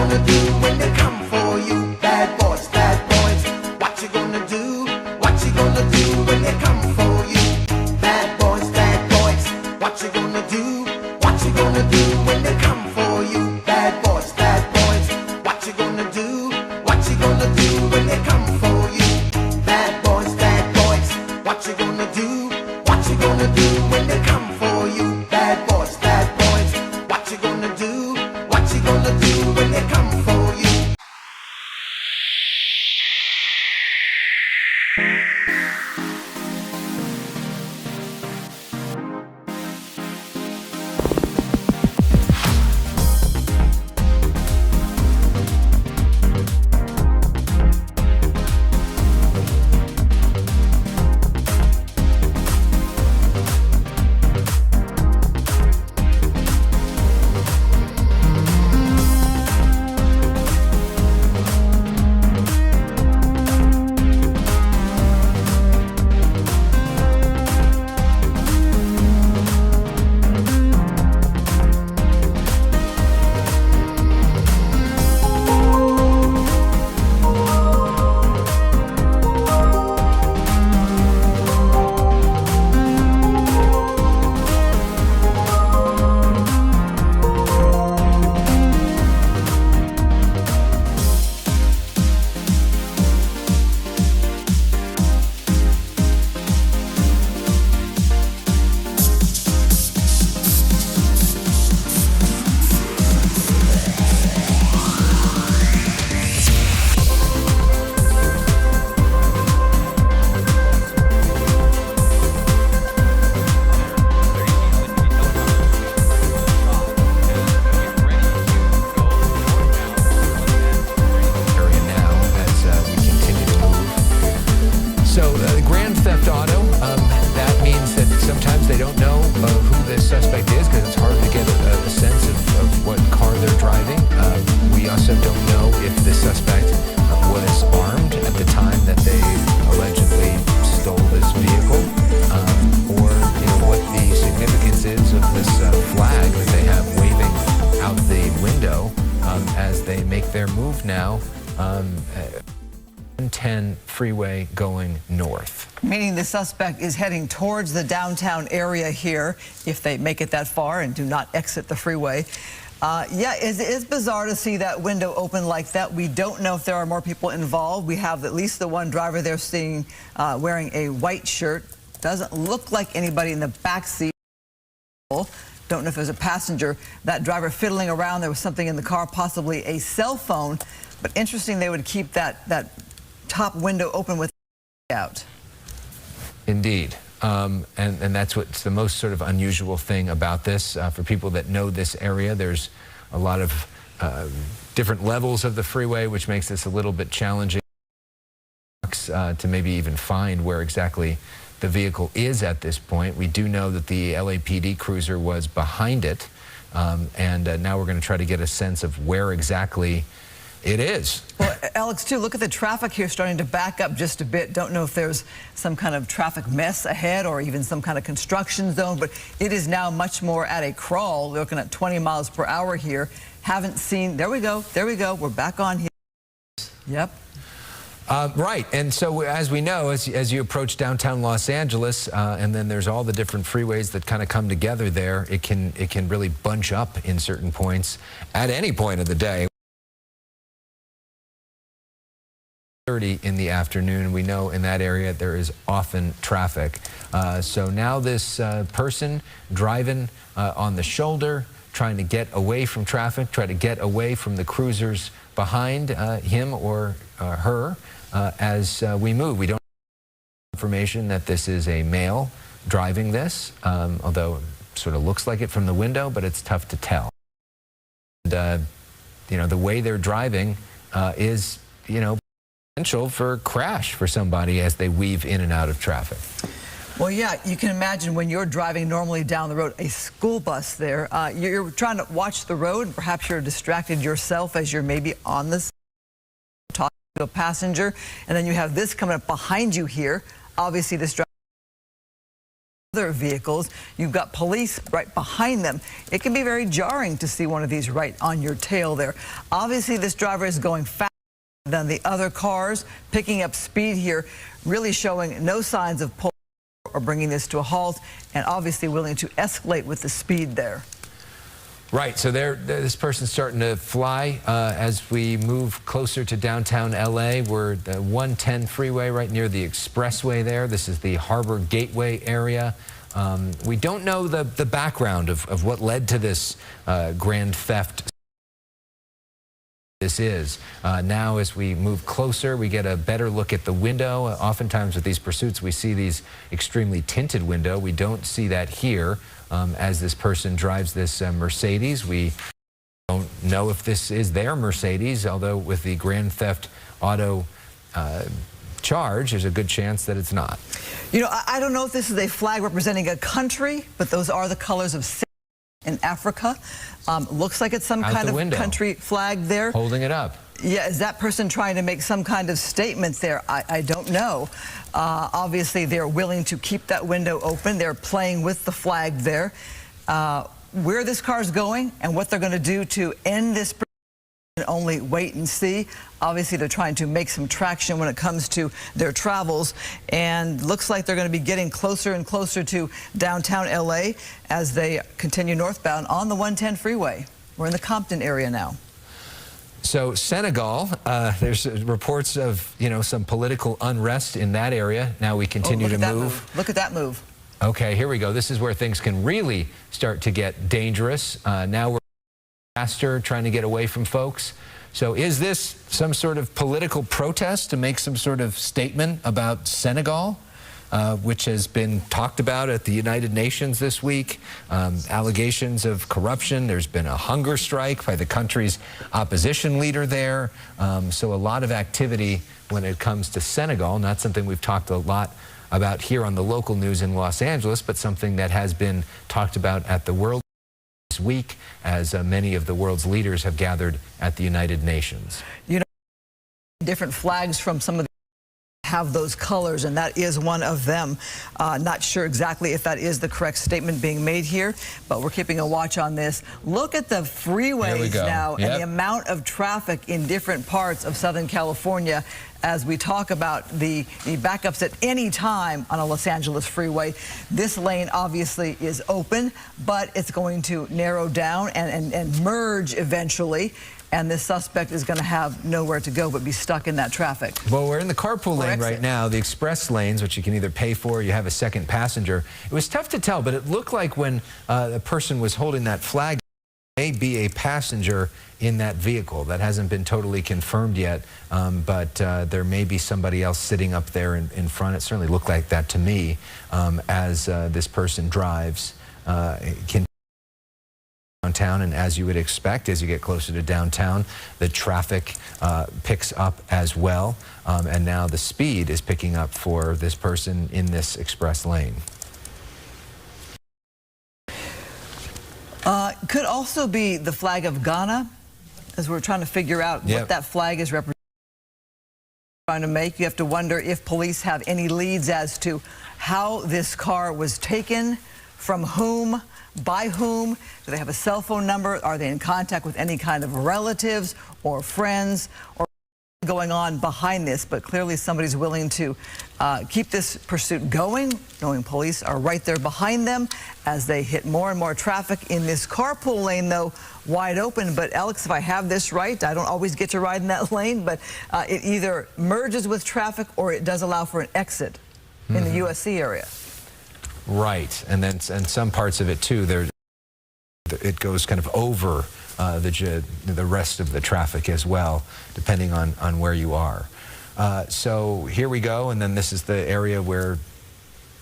gonna do when they come for you? Bad boys, what you gonna do? What you gonna do when they come for you? Bad boys, what you gonna do? What you gonna do when they come for you? Bad boys, what you gonna do? What you gonna do when they come for you? Bad boys, what you gonna do? What you gonna do when they come for you? Bad boys, what you gonna do? What you gonna do when they come for you? As they make their move now, 10 freeway going north. Meaning the suspect is heading towards the downtown area here, if they make it that far and do not exit the freeway. Yeah, it is bizarre to see that window open like that. We don't know if there are more people involved. We have at least the one driver there seeing wearing a white shirt. Doesn't look like anybody in the back seat. Don't know if there's a passenger. That driver fiddling around. There was something in the car, possibly a cell phone. But interesting they would keep that top window open with out. Indeed. And that's what's the most sort of unusual thing about this. For people that know this area, there's a lot of different levels of the freeway, which makes this a little bit challenging to maybe even find where exactly the vehicle is at this point. We do know that the LAPD cruiser was behind it, and now we're going to try to get a sense of where exactly it is. Well, Alex, too, look at the traffic here starting to back up just a bit. Don't know if there's some kind of traffic mess ahead or even some kind of construction zone, but it is now much more at a crawl. We're looking at 20 miles per hour here. Haven't seen, there we go, we're back on here. Yep. Right, and so as we know, as you approach downtown Los Angeles, and then there's all the different freeways that kind of come together there, it can really bunch up in certain points at any point of the day. 30 in the afternoon, we know in that area there is often traffic. So now this person driving on the shoulder, trying to get away from traffic, try to get away from the cruisers behind him or her. As we move, we don't have information that this is a male driving this, although it sort of looks like it from the window, but it's tough to tell. And, you know, the way they're driving is, you know, potential for crash for somebody as they weave in and out of traffic. Well, yeah, you can imagine when you're driving normally down the road, a school bus there, you're trying to watch the road, and perhaps you're distracted yourself as you're maybe on the talking to a passenger, and then you have this coming up behind you here. Obviously, this driver other vehicles. You've got police right behind them. It can be very jarring to see one of these right on your tail there. Obviously, this driver is going faster than the other cars, picking up speed here, really showing no signs of pulling or bringing this to a halt, and obviously willing to escalate with the speed there. Right, so this person's starting to fly as we move closer to downtown LA. We're at the 110 freeway right near the expressway there. This is the Harbor Gateway area. We don't know the background of what led to this grand theft. This is. Now as we move closer, we get a better look at the window. Oftentimes with these pursuits, we see these extremely tinted window. We don't see that here as this person drives this Mercedes. We don't know if this is their Mercedes, although with the grand theft auto charge, there's a good chance that it's not. You know, I don't know if this is a flag representing a country, but those are the colors of Senegal in Africa. Looks like it's some kind of country flag there. Holding it up. Yeah, is that person trying to make some kind of statement there? I don't know. Obviously, they're willing to keep that window open. They're playing with the flag there. Where this car's going and what they're going to do to end this, only wait and see. Obviously, they're trying to make some traction when it comes to their travels, and looks like they're going to be getting closer and closer to downtown LA as they continue northbound on the 110 freeway. We're in the Compton area now. So Senegal, there's reports of, some political unrest in that area. Now we continue to move. Look at that move. Okay, here we go. This is where things can really start to get dangerous. Now we're faster, trying to get away from folks. So is this some sort of political protest to make some sort of statement about Senegal, which has been talked about at the United Nations this week? Allegations of corruption. There's been a hunger strike by the country's opposition leader there. So a lot of activity when it comes to Senegal. Not something we've talked a lot about here on the local news in Los Angeles, but something that has been talked about at the world this week as many of the world's leaders have gathered at the United Nations. You know, different flags from some of the have those colors, and that is one of them. Not sure exactly if that is the correct statement being made here, but we're keeping a watch on this. Look at the freeways now and the amount of traffic in different parts of Southern California as we talk about the backups at any time on a Los Angeles freeway. This lane obviously is open, but it's going to narrow down and merge eventually. And this suspect is going to have nowhere to go but be stuck in that traffic. Well, we're in the carpool lane right now, the express lanes, which you can either pay for or you have a second passenger. It was tough to tell, but it looked like when the person was holding that flag, may be a passenger in that vehicle. That hasn't been totally confirmed yet, but there may be somebody else sitting up there in front. It certainly looked like that to me as this person drives. Downtown, and as you would expect, as you get closer to downtown, the traffic picks up as well, and now the speed is picking up for this person in this express lane. Could also be the flag of Ghana, as we're trying to figure out what that flag is representing. Trying to make, you have to wonder if police have any leads as to how this car was taken, from whom, by whom. Do they have a cell phone number? Are they in contact with any kind of relatives or friends, or going on behind this? But clearly somebody's willing to keep this pursuit going, knowing police are right there behind them as they hit more and more traffic in this carpool lane, though wide open. But Alex, if I have this right, I don't always get to ride in that lane, but it either merges with traffic or it does allow for an exit in the USC area. Right, and then some parts of it too, it goes kind of over the rest of the traffic as well, depending on where you are. So here we go, and then this is the area where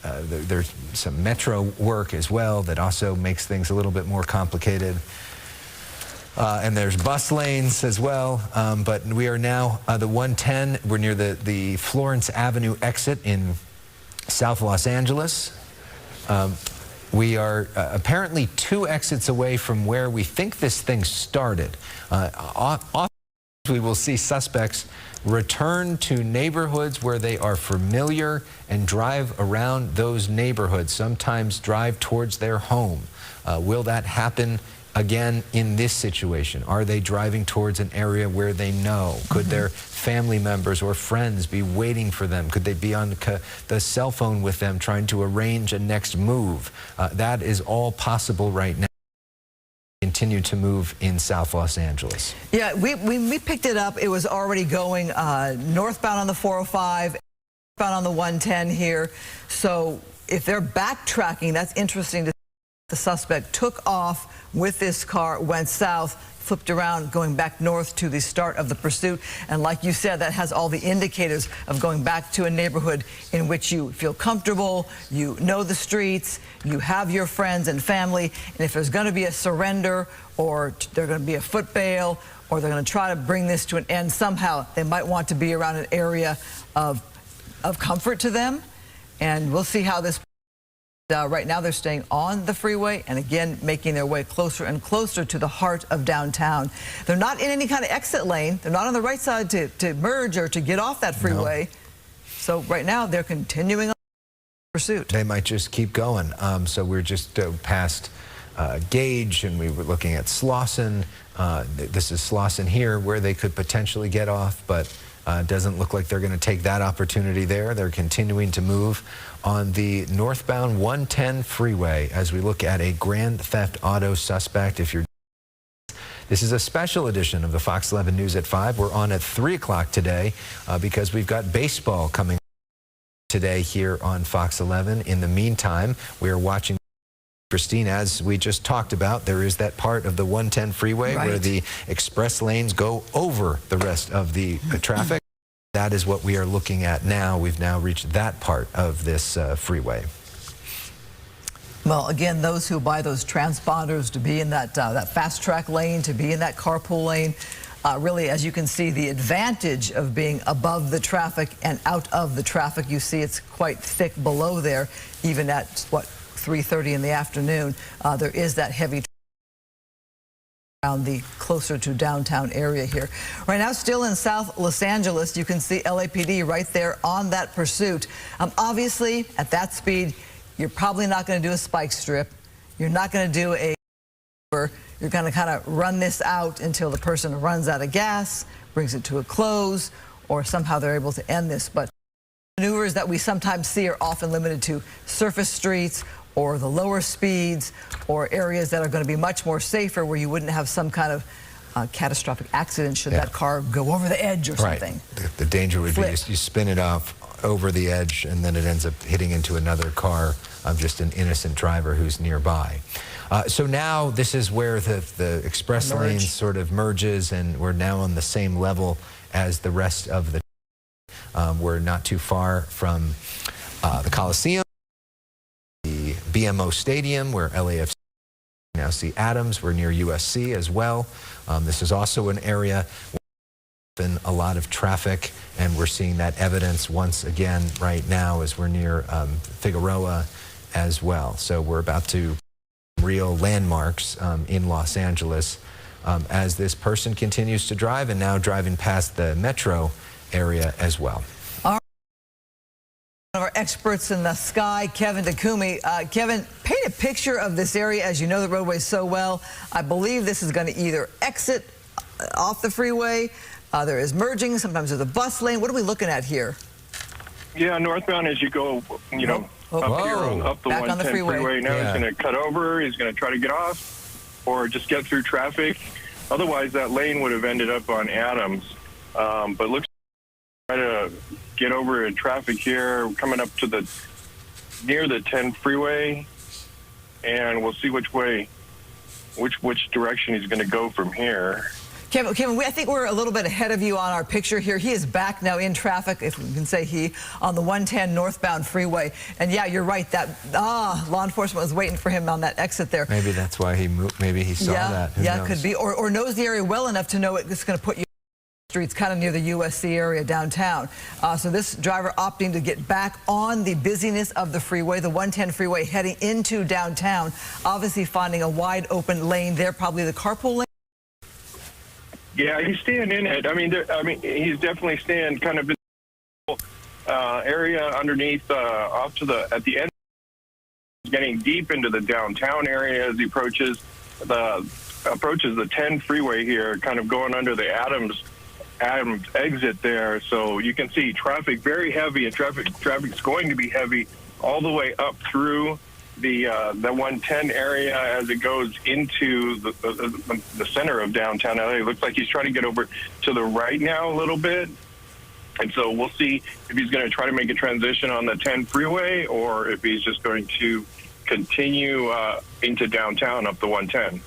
there's some metro work as well that also makes things a little bit more complicated. And there's bus lanes as well, but we are now the 110. We're near the Florence Avenue exit in South Los Angeles. We are apparently 2 exits away from where we think this thing started. Off We will see suspects return to neighborhoods where they are familiar and drive around those neighborhoods, sometimes drive towards their home. Will that happen again in this situation? Are they driving towards an area where they know? Could their family members or friends be waiting for them? Could they be on the cell phone with them trying to arrange a next move? That is all possible right now. Continue to move in South Los Angeles. Yeah, we picked it up. It was already going northbound on the 405, northbound on the 110 here. So if they're backtracking, that's interesting to see. The suspect took off with this car, went south, flipped around, going back north to the start of the pursuit. And like you said, that has all the indicators of going back to a neighborhood in which you feel comfortable, you know the streets, you have your friends and family. And if there's going to be a surrender, or there's going to be a foot bail, or they're going to try to bring this to an end somehow, they might want to be around an area of comfort to them. And we'll see how this. Right now they're staying on the freeway and again making their way closer and closer to the heart of downtown. They're not in any kind of exit lane. They're not on the right side to merge or to get off that freeway. No. So right now they're continuing on pursuit. They might just keep going. So we're just past Gage, and we were looking at Slauson. This is Slauson here where they could potentially get off, but doesn't look like they're going to take that opportunity there. They're continuing to move on the northbound 110 freeway as we look at a grand theft auto suspect. This is a special edition of the Fox 11 News at 5. We're on at 3 o'clock today because we've got baseball coming today here on Fox 11. In the meantime, we are watching. Christine, as we just talked about, there is that part of the 110 freeway where the express lanes go over the rest of the traffic. That is what we are looking at now. We've now reached that part of this freeway. Well, again, those who buy those transponders to be in that fast track lane, to be in that carpool lane, really, as you can see, the advantage of being above the traffic and out of the traffic, you see it's quite thick below there, even at, what, 3:30 in the afternoon. There is that heavy around the closer to downtown area here. Right now, still in South Los Angeles, you can see LAPD right there on that pursuit. Obviously, at that speed, you're probably not going to do a spike strip. You're not going to do a. You're going to kind of run this out until the person runs out of gas, brings it to a close, or somehow they're able to end this. But maneuvers that we sometimes see are often limited to surface streets or the lower speeds or areas that are going to be much more safer where you wouldn't have some kind of catastrophic accident should that car go over the edge or something. The danger would be you spin it off over the edge and then it ends up hitting into another car of just an innocent driver who's nearby. So now this is where the express lane sort of merges, and we're now on the same level as the rest of the. We're not too far from the Coliseum, the BMO Stadium, where LAFC now see Adams. We're near USC as well. This is also an area where there's been a lot of traffic, and we're seeing that evidence once again right now as we're near Figueroa as well. So we're about to real landmarks in Los Angeles as this person continues to drive, and now driving past the metro area as well. One of our experts in the sky, Kevin Takumi. Kevin, paint a picture of this area as you know the roadway so well. I believe this is going to either exit off the freeway, there is merging, sometimes there's a bus lane. What are we looking at here? Yeah, northbound as you go, you know, up here, up the 110 freeway. Now he's going to cut over, he's going to try to get off, or just get through traffic. Otherwise, that lane would have ended up on Adams. But looks try to get over in traffic here, coming up to the near the 10 freeway, and we'll see which way, which direction he's going to go from here. Kevin, I think we're a little bit ahead of you on our picture here. He is back now in traffic, if we can say he, on the 110 northbound freeway. And yeah, you're right, that law enforcement was waiting for him on that exit there. Maybe that's why he moved. Maybe he saw that. Who knows? Could be, or knows the area well enough to know it's going to put you streets kind of near the USC area downtown. So this driver opting to get back on the busyness of the freeway, the 110 freeway, heading into downtown, obviously finding a wide open lane there, probably the carpool lane. Yeah, he's staying in it. I mean, he's definitely staying kind of in the area underneath, off to at the end, getting deep into the downtown area as he approaches the 10 freeway here, kind of going under the Adams exit there. So you can see traffic very heavy, and traffic's going to be heavy all the way up through the 110 area as it goes into the center of downtown LA. It looks like he's trying to get over to the right now a little bit. And so we'll see if he's going to try to make a transition on the 10 freeway or if he's just going to continue into downtown up the 110.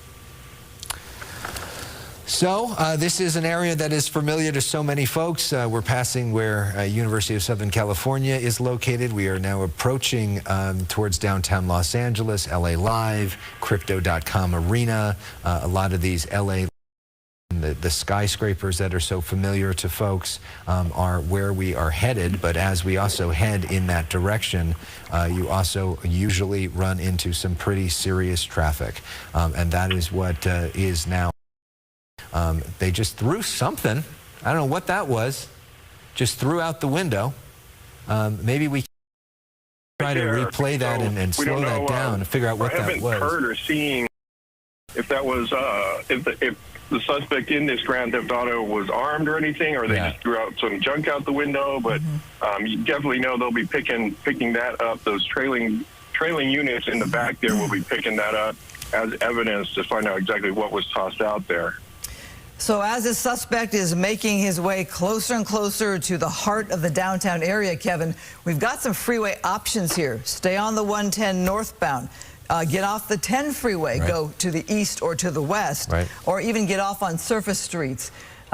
So this is an area that is familiar to so many folks. We're passing where University of Southern California is located. We are now approaching towards downtown Los Angeles, LA Live, Crypto.com Arena, a lot of these LA the skyscrapers that are so familiar to folks are where we are headed, but as we also head in that direction, you also usually run into some pretty serious traffic, and that is what is now. They just threw something, I don't know what that was, just threw out the window. Maybe we can try to replay that and slow that down and figure out what that was. I haven't heard or seen if that was, if the suspect in this Grand Theft Auto was armed or anything, or they just threw out some junk out the window. But you definitely know they'll be picking that up. Those trailing units in the back there will be picking that up as evidence to find out exactly what was tossed out there. So as the suspect is making his way closer and closer to the heart of the downtown area, Kevin, we've got some freeway options here. Stay on the 110 northbound. Get off the 10 freeway, go to the east or to the west, or even get off on surface streets.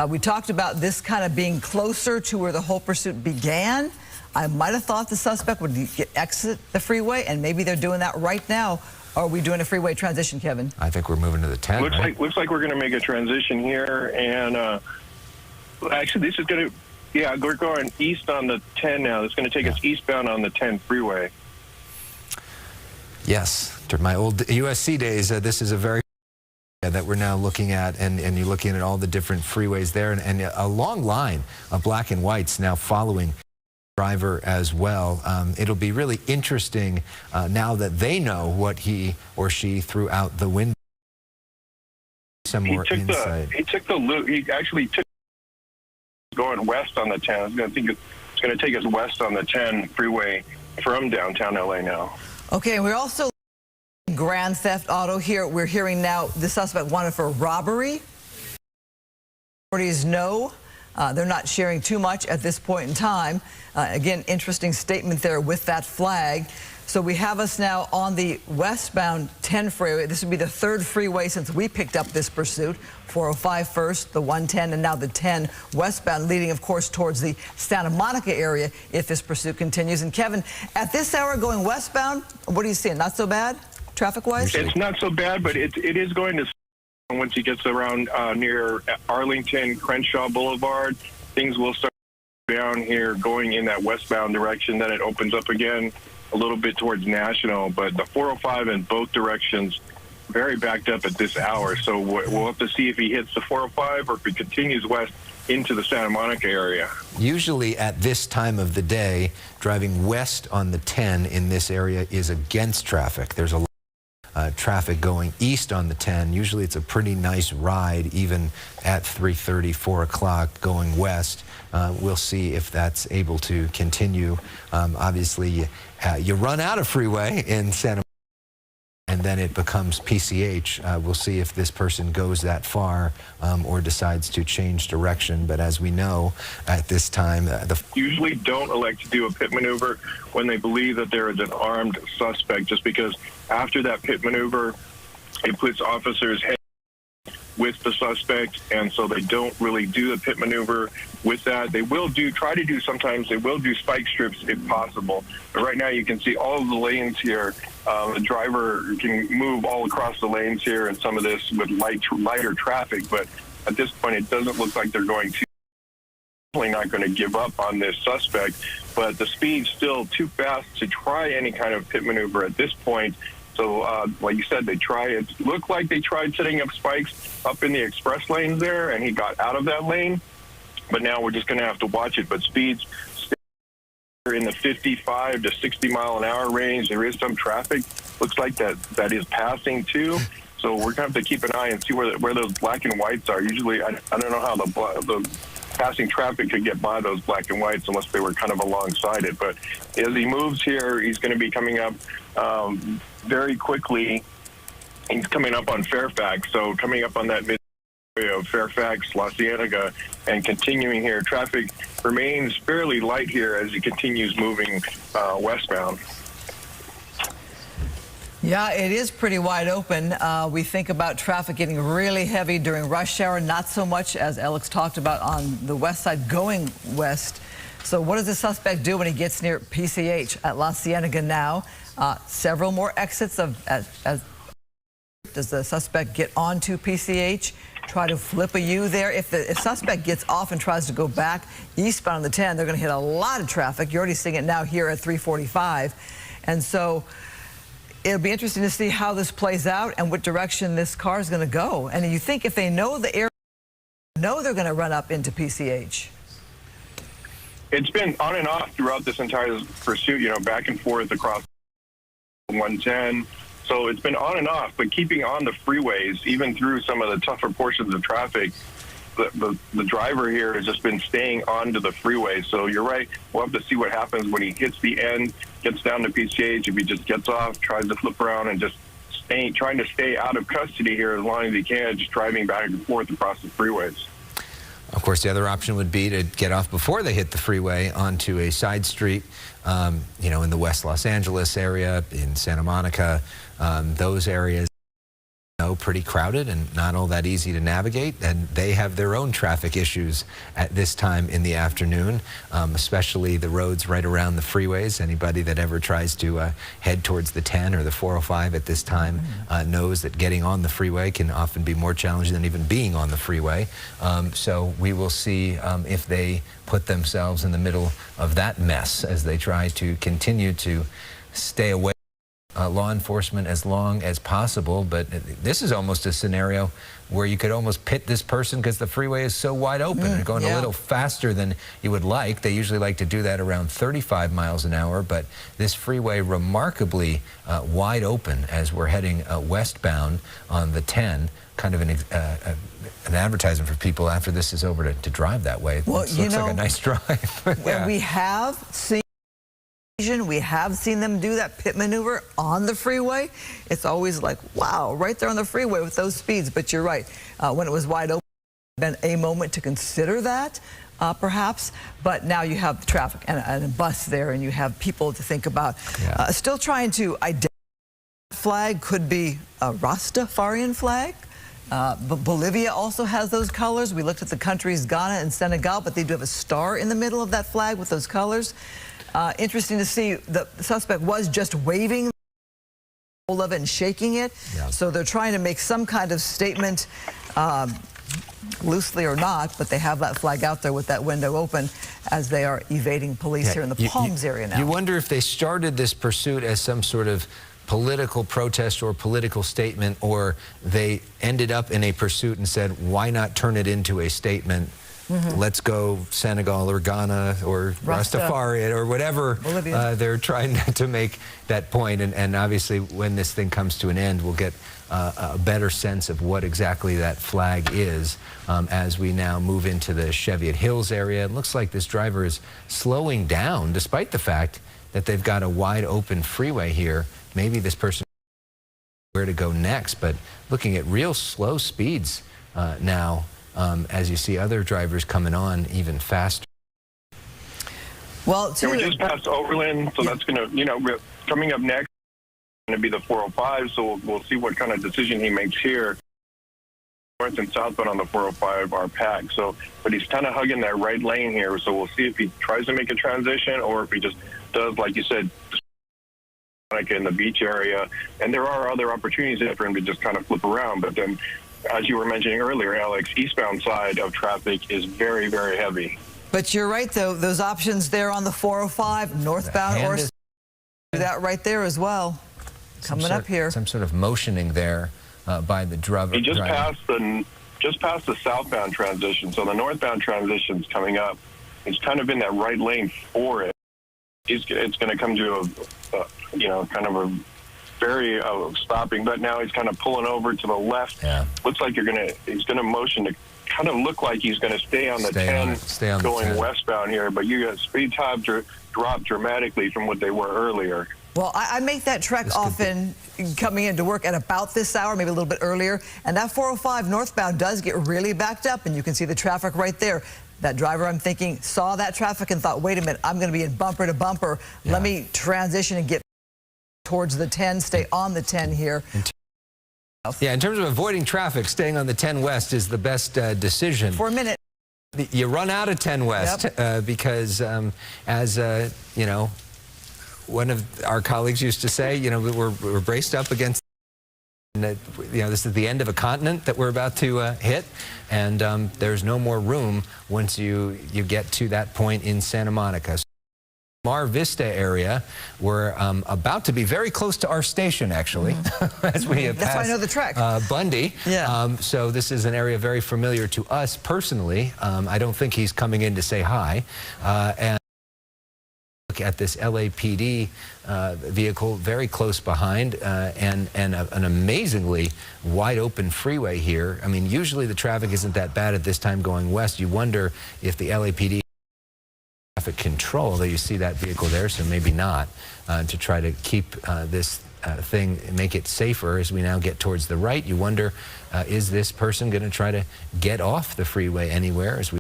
We talked about this kind of being closer to where the whole pursuit began. I might have thought the suspect would exit the freeway, and maybe they're doing that right now. Are we doing a freeway transition, Kevin? I think we're moving to the 10. Looks like we're going to make a transition here, and actually this is going to, we're going east on the 10 now. It's going to take us eastbound on the 10 freeway. Yes, during my old USC days, this is a very that we're now looking at, and you're looking at all the different freeways there, and a long line of black and whites now following the driver as well. It'll be really interesting now that they know what he or she threw out the window. Some more insight. He took the loop. He actually took going west on the 10. It's going to take us west on the 10 freeway from downtown LA now. Okay, we're also Grand Theft Auto here. We're hearing now the suspect wanted for robbery. Authorities know they're not sharing too much at this point in time. Again, interesting statement there with that flag. So we have us now on the westbound 10 freeway. This would be the third freeway since we picked up this pursuit. 405 first, the 110, and now the 10 westbound, leading, of course, towards the Santa Monica area if this pursuit continues. And Kevin, at this hour going westbound, what are you seeing? Not so bad, traffic-wise? It's not so bad, but it is going to, once he gets around near Arlington, Crenshaw Boulevard, things will start down here going in that westbound direction. Then it opens up again a little bit towards National, but the 405 in both directions very backed up at this hour. So we'll have to see if he hits the 405 or if he continues west into the Santa Monica area. Usually at this time of the day, driving west on the 10 in this area is against traffic. There's a lot of traffic going east on the 10. Usually it's a pretty nice ride, even at 3:30, 4 o'clock going west. We'll see if that's able to continue. Obviously, you run out of freeway in Santa Monica, and then it becomes PCH. We'll see if this person goes that far or decides to change direction. But as we know, at this time, usually don't elect to do a pit maneuver when they believe that there is an armed suspect, just because after that pit maneuver, it puts officers head with the suspect, and so they don't really do the pit maneuver with that. They will sometimes they will do spike strips if possible. But right now you can see all of the lanes here. The driver can move all across the lanes here, and some of this with lighter traffic. But at this point, it doesn't look like they're going to. Definitely not going to give up on this suspect, but the speed's still too fast to try any kind of pit maneuver at this point. So, like you said, it looked like they tried setting up spikes up in the express lanes there, and he got out of that lane. But now we're just going to have to watch it. But speeds stay in the 55 to 60 mile an hour range. There is some traffic. Looks like that is passing too. So we're going to have to keep an eye and see where those black and whites are. Usually, I don't know how the passing traffic could get by those black and whites unless they were kind of alongside it. But as he moves here, he's going to be coming up very quickly. He's coming up on Fairfax, so coming up on that mid area of Fairfax, La Cienega, and continuing here. Traffic remains fairly light here as he continues moving westbound. Yeah, it is pretty wide open. We think about traffic getting really heavy during rush hour, not so much as Alex talked about on the west side going west. So what does the suspect do when he gets near PCH at La Cienega now? Several more exits does the suspect get onto PCH? Try to flip a U there. If the suspect gets off and tries to go back eastbound on the 10, they're going to hit a lot of traffic. You're already seeing it now here at 345. And so it'll be interesting to see how this plays out and what direction this car is going to go. And you think if they know the area, they're going to run up into PCH. It's been on and off throughout this entire pursuit, back and forth across 110. So it's been on and off, but keeping on the freeways, even through some of the tougher portions of traffic, the driver here has just been staying onto the freeway. So you're right. We'll have to see what happens when he hits the end, gets down to PCH. If he just gets off, tries to flip around and just trying to stay out of custody here as long as he can, just driving back and forth across the freeways. Of course, the other option would be to get off before they hit the freeway onto a side street, in the West Los Angeles area, in Santa Monica, those areas. Pretty crowded and not all that easy to navigate, and they have their own traffic issues at this time in the afternoon, especially the roads right around the freeways. Anybody that ever tries to head towards the 10 or the 405 at this time knows that getting on the freeway can often be more challenging than even being on the freeway. So we will see if they put themselves in the middle of that mess as they try to continue to stay away law enforcement as long as possible. But this is almost a scenario where you could almost pit this person because the freeway is so wide open and going a little faster than you would like. They usually like to do that around 35 miles an hour, but this freeway remarkably wide open as we're heading westbound on the 10. Kind of an advertisement for people after this is over to drive that way. Well, it looks like a nice drive. Yeah. We have seen them do that pit maneuver on the freeway. It's always like, wow, right there on the freeway with those speeds. But you're right. When it was wide open, been a moment to consider that, perhaps. But now you have traffic and a bus there, and you have people to think about. Still trying to identify the flag. Could be a Rastafarian flag. But Bolivia also has those colors. We looked at the countries Ghana and Senegal, but they do have a star in the middle of that flag with those colors. Interesting to see the suspect was just waving hold of it and shaking it. So they're trying to make some kind of statement, loosely or not, but they have that flag out there with that window open as they are evading police here in the Palms area now. You wonder if they started this pursuit as some sort of political protest or political statement, or they ended up in a pursuit and said, why not turn it into a statement? Let's go Senegal or Ghana or Rastafari or whatever they're trying to make that point. And obviously when this thing comes to an end, we'll get a better sense of what exactly that flag is as we now move into the Cheviot Hills area. It looks like this driver is slowing down despite the fact that they've got a wide open freeway here. Maybe this person where to go next, but looking at real slow speeds now. As you see other drivers coming on even faster. Well, we're just past Overland, so that's going to, coming up next, going to be the 405, so we'll see what kind of decision he makes here. North and southbound on the 405 are packed, but he's kind of hugging that right lane here, so we'll see if he tries to make a transition or if he just does, like you said, in the beach area. And there are other opportunities there for him to just kind of flip around, but then, as you were mentioning earlier, Alex, eastbound side of traffic is very, very heavy. But you're right, though. Those options there on the 405, northbound or do that right there as well. Coming up here. Some sort of motioning there by the driver. He just passed the southbound transition, so the northbound transition's coming up. He's kind of in that right lane for it. It's going to come to kind of a very stopping, but now he's kind of pulling over to the left. Yeah. Looks like he's going to motion to kind of look like he's going to stay on the 10 going westbound here, but you got speed times dropped dramatically from what they were earlier. Well, I make that trek often coming into work at about this hour, maybe a little bit earlier, and that 405 northbound does get really backed up, and you can see the traffic right there. That driver, I'm thinking, saw that traffic and thought, wait a minute, I'm going to be in bumper to bumper. Yeah. Let me transition and get towards the 10, stay on the 10 here. Yeah, in terms of avoiding traffic, staying on the 10 West is the best decision. For a minute. You run out of 10 West because, you know, one of our colleagues used to say, you know, we're braced up against, you know, this is the end of a continent that we're about to hit, and there's no more room once you get to that point in Santa Monica. Mar Vista area, we're about to be very close to our station, actually, as we have That's passed why I know the trek. Bundy. Yeah. So this is an area very familiar to us personally. I don't think he's coming in to say hi. And look at this LAPD vehicle very close behind, and an amazingly wide open freeway here. I mean, usually the traffic isn't that bad at this time going west. You wonder if the LAPD traffic control, although you see that vehicle there, so maybe not, to try to keep this thing, make it safer as we now get towards the right. You wonder, is this person going to try to get off the freeway anywhere as we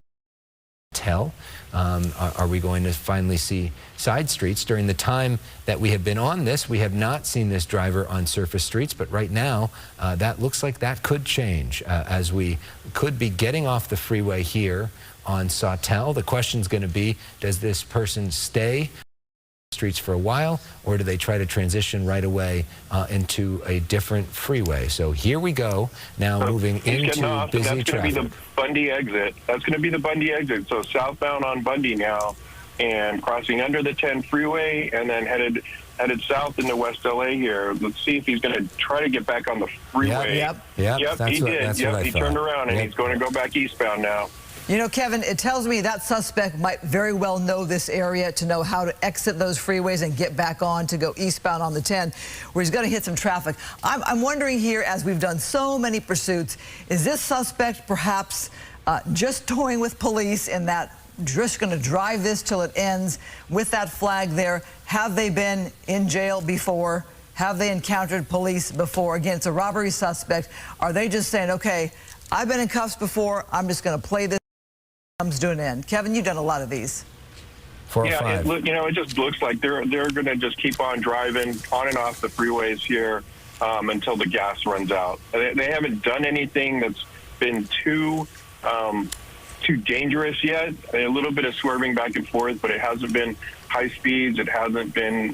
tell? Are we going to finally see side streets? During the time that we have been on this, we have not seen this driver on surface streets, but right now that looks like that could change as we could be getting off the freeway here on Sawtelle. The question's going to be, does this person stay streets for a while, or do they try to transition right away into a different freeway? So here we go, now moving into busy traffic. That's going to be the Bundy exit. That's going to be the Bundy exit. So southbound on Bundy now, and crossing under the 10 freeway, and then headed south into West LA here. Let's see if he's going to try to get back on the freeway. Yep, he did. He turned around, and he's going to go back eastbound now. You know, Kevin, it tells me that suspect might very well know this area to know how to exit those freeways and get back on to go eastbound on the 10, where he's going to hit some traffic. I'm wondering here, as we've done so many pursuits, is this suspect perhaps just toying with police in that just going to drive this till it ends with that flag there? Have they been in jail before? Have they encountered police before? Again, it's a robbery suspect. Are they just saying, okay, I've been in cuffs before, I'm just going to play this comes to an end? Kevin, you've done a lot of these. 405. It just looks like they're going to just keep on driving on and off the freeways here until the gas runs out. They haven't done anything that's been too dangerous yet. A little bit of swerving back and forth, but it hasn't been high speeds. It hasn't been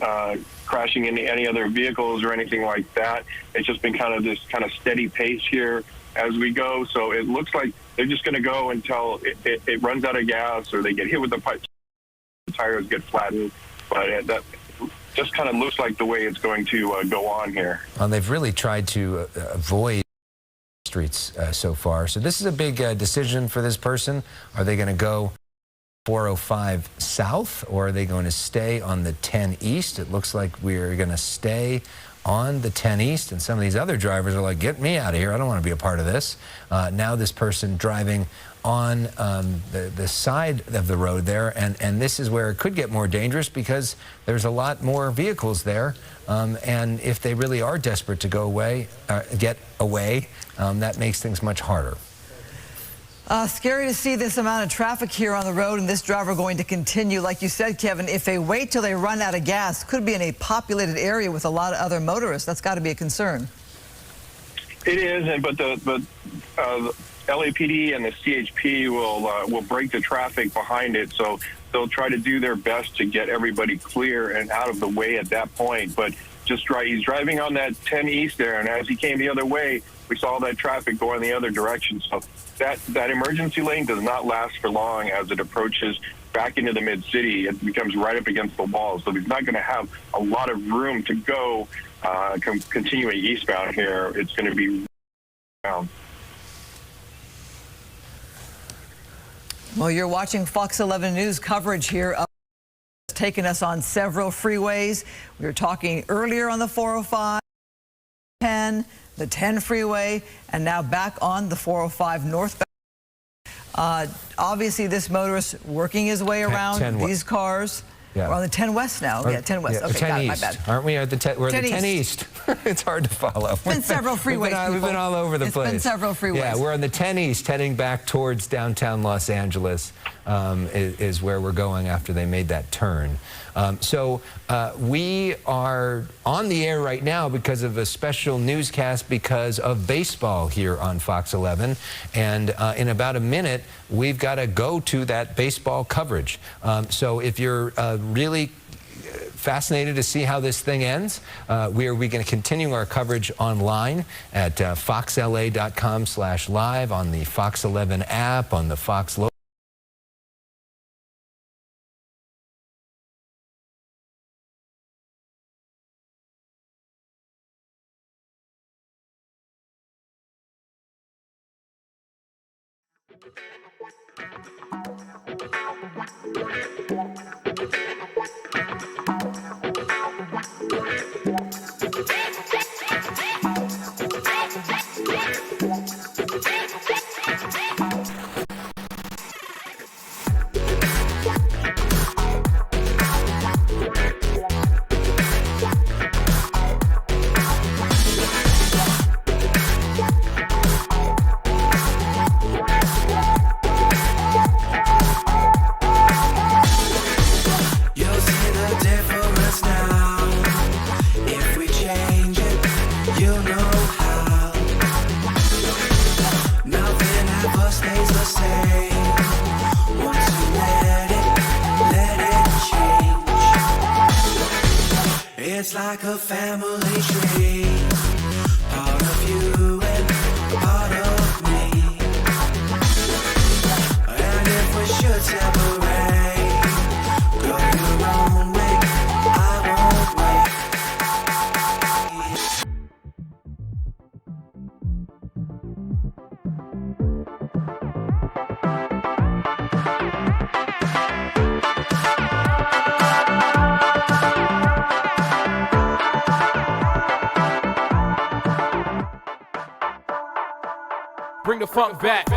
crashing into any other vehicles or anything like that. It's just been kind of this kind of steady pace here as we go. So it looks like they're just going to go until it runs out of gas, or they get hit with the pipe, the tires get flattened. But that just kind of looks like the way it's going to go on here. Well, they've really tried to avoid streets so far. So this is a big decision for this person. Are they going to go 405 south, or are they going to stay on the 10 east? It looks like we're going to stay on the 10 east, and some of these other drivers are like, get me out of here, I don't want to be a part of this. Now this person driving on the side of the road there, and this is where it could get more dangerous because there's a lot more vehicles there, and if they really are desperate to go away, get away, that makes things much harder. Scary to see this amount of traffic here on the road, and this driver going to continue. Like you said, Kevin, if they wait till they run out of gas, could be in a populated area with a lot of other motorists. That's got to be a concern. It is, but the LAPD and the CHP will break the traffic behind it, so they'll try to do their best to get everybody clear and out of the way at that point. But he's driving on that 10 east there, and as he came the other way, we saw that traffic go in the other direction. So that emergency lane does not last for long as it approaches back into the mid-city. It becomes right up against the wall, so he's not going to have a lot of room to go continuing eastbound here, it's going to be down. Well, you're watching Fox 11 News coverage here of taking us on several freeways. We were talking earlier on the 405, 10, the 10 freeway, and now back on the 405 northbound. Obviously, this motorist working his way around these cars. Yeah. We're on the 10 West now. Yeah, 10 West. Yeah, Okay, 10 got it, East. my bad. Aren't we at the we're 10 the 10 East. It's hard to follow. It's been several freeways. We've been all over the place. It's been several freeways. Yeah, we're on the 10 East heading back towards downtown Los Angeles is where we're going after they made that turn. So we are on the air right now because of a special newscast because of baseball here on Fox 11. And in about a minute, we've got to go to that baseball coverage. So if you're really fascinated to see how this thing ends, we're going to continue our coverage online at foxla.com/live, on the Fox 11 app, on the Fox logo. It's like a family tree, part of you and part of me. And if we should separate, go your own way, I won't wait. Bring the funk back.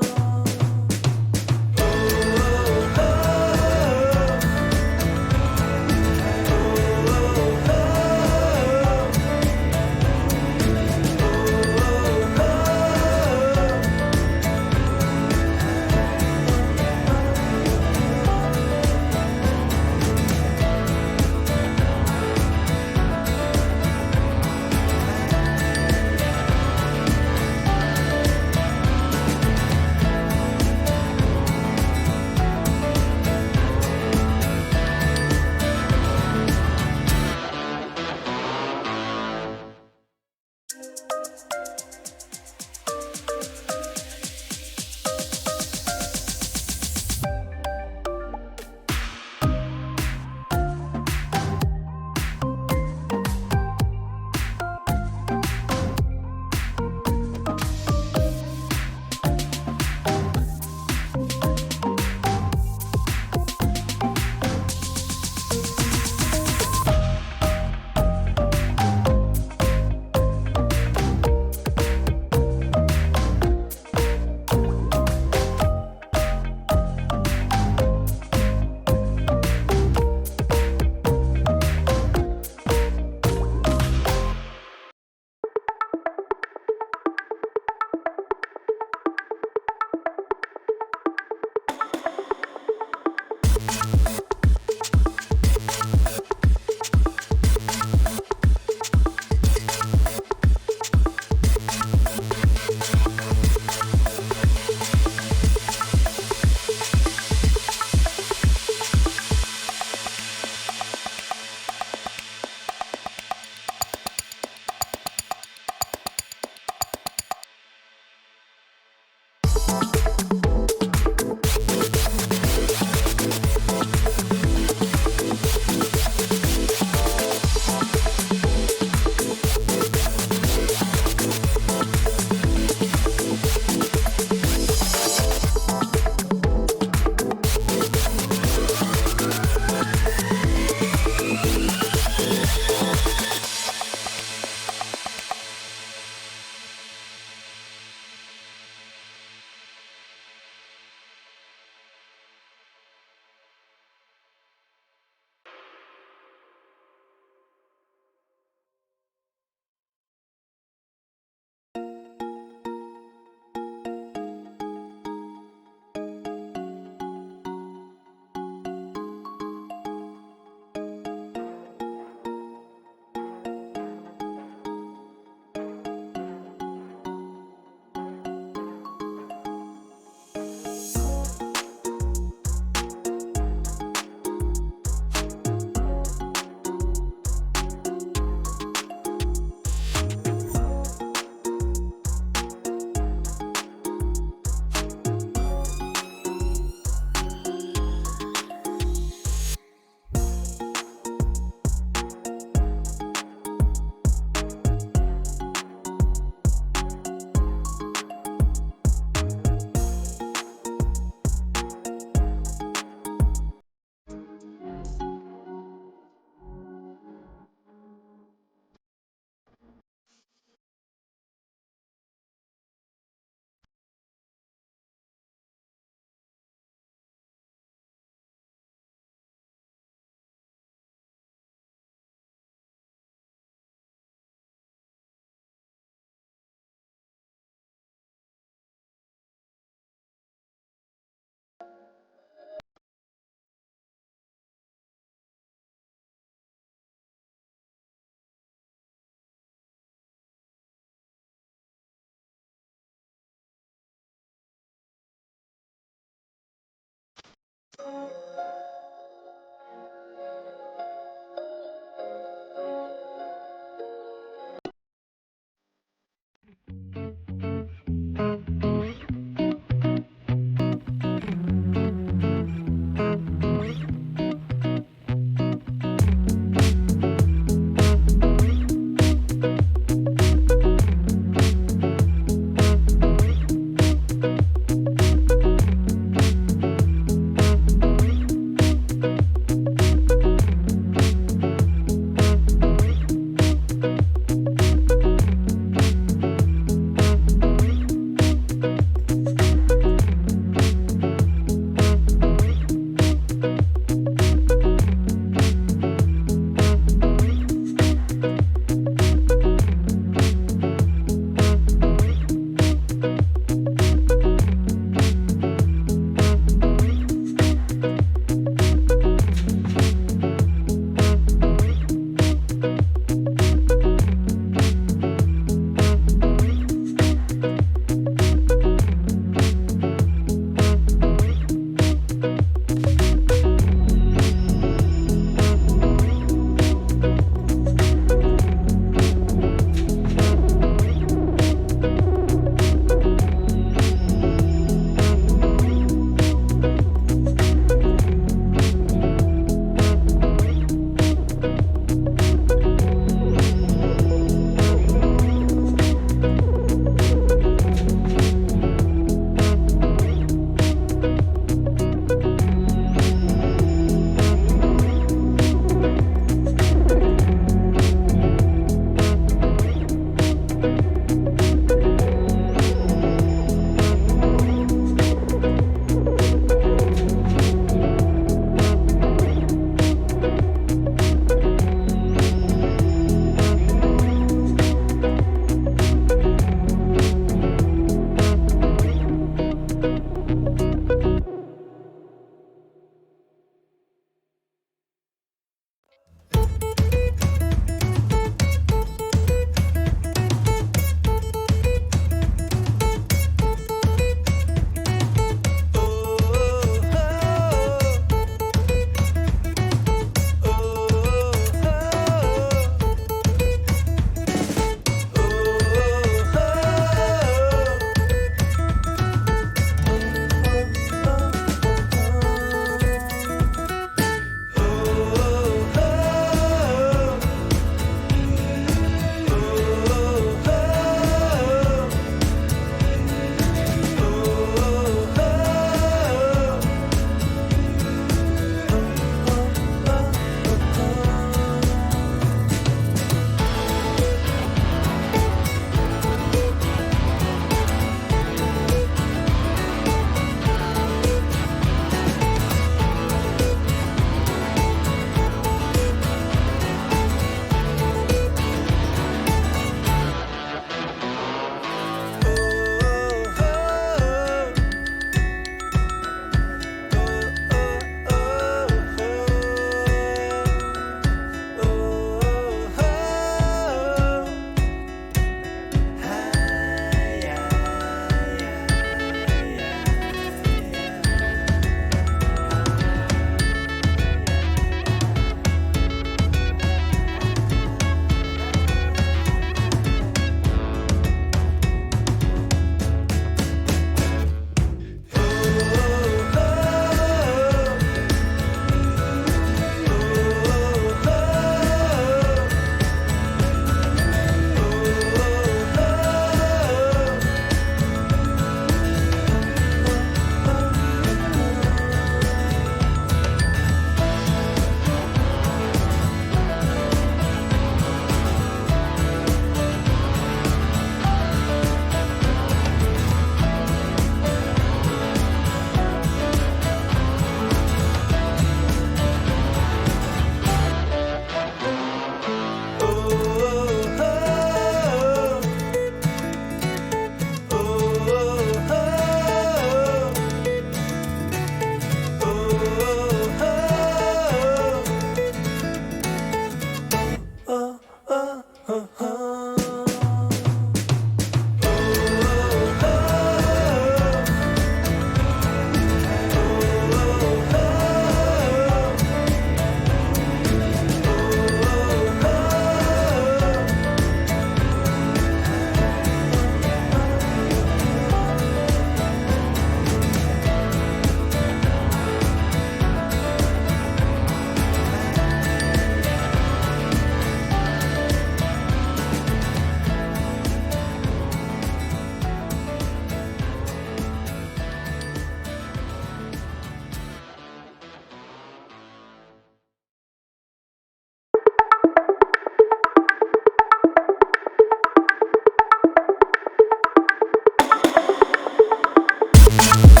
you.